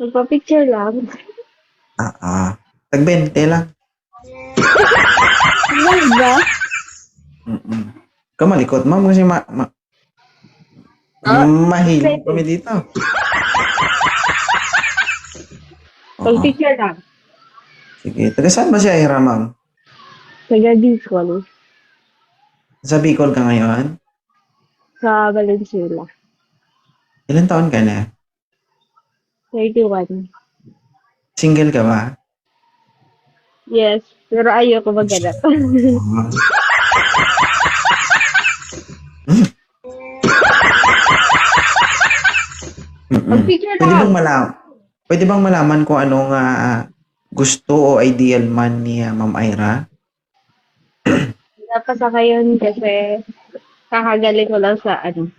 Magpa-picture lang. Tag-20 lang. Ano ba? Mm. Kamalikot, ma'am, kasi Oh, mahilig pwede. kami dito. Oo. Pag-picture lang. Sige. Taga saan ba si Ira, ma'am? Taga Bicol. Sa Bicol ka ngayon? Sa Valenzuela. Ilan taon ka na? 31. Single ka ba? Yes. Pero ayoko maghanap. Oo. Mm. Pag-picture Pwede lang. bang pwede bang malaman kung anong gusto o ideal man ni Ma'am Ira? Dapat sa ngayon kasi kakagaling ko lang sa ano.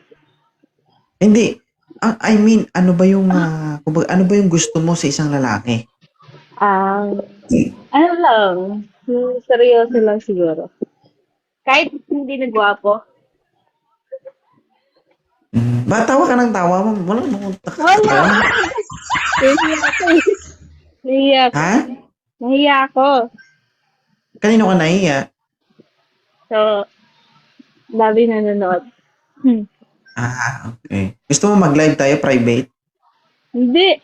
Hindi. I mean, ano ba yung ano ba yung gusto mo sa isang lalaki? Ang ano lang. Seryoso lang siguro. Kahit hindi na gwapo. Ba, tawa ka ng tawa mo. Walang Wala. nakakatawa. Nahiya ako eh. Nahiya ako. Ha? Nahiya ako. Kanino ka nahiya? So, dami nanonood. Okay. Gusto mo mag-live tayo private? Hindi.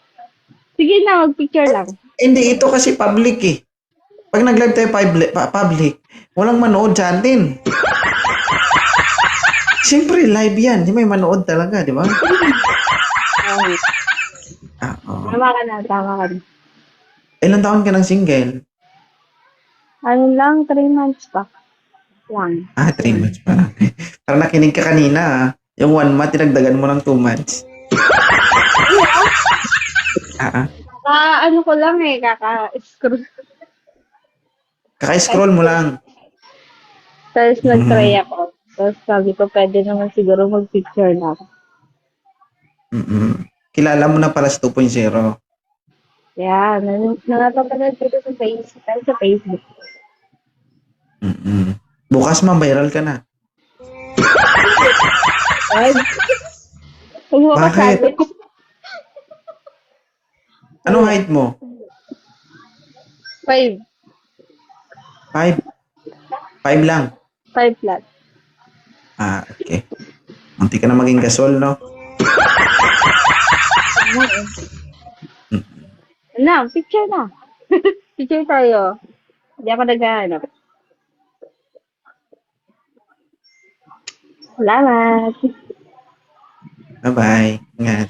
Sige na, mag-picture lang. Hindi, ito kasi public eh. Pag nag-live tayo public, walang manood sa atin. Siyempre, live yan. Di may manood talaga, di ba? Okay. Oo. Tama ka na, tama ka na. Ilang taon ka ng single? Ano lang, 3 months pa. Lang. 3 months pa lang. Parang nakinig ka kanina Yung 1 month, tinagdagan mo ng 2 months. Ah. Ano ko lang eh, kaka-scroll. Kaka-scroll mo lang. Tapos nag-try ako. Tapos sabi ko, pwede naman siguro mag-picture na ako. Kilala mo na pala sa 2.0. Yeah, napapanood ko ito sa Facebook. Bukas viral ka na. Ay, huwag mo Bakit? kasabi. Anong height mo? 5. 5? 5 lang. 5 flat. Okay. Munti ka na maging gasol, no? Na, picture na. Picture tayo. Hindi ako naghahanap. Salamat. Bye-bye. Ingat.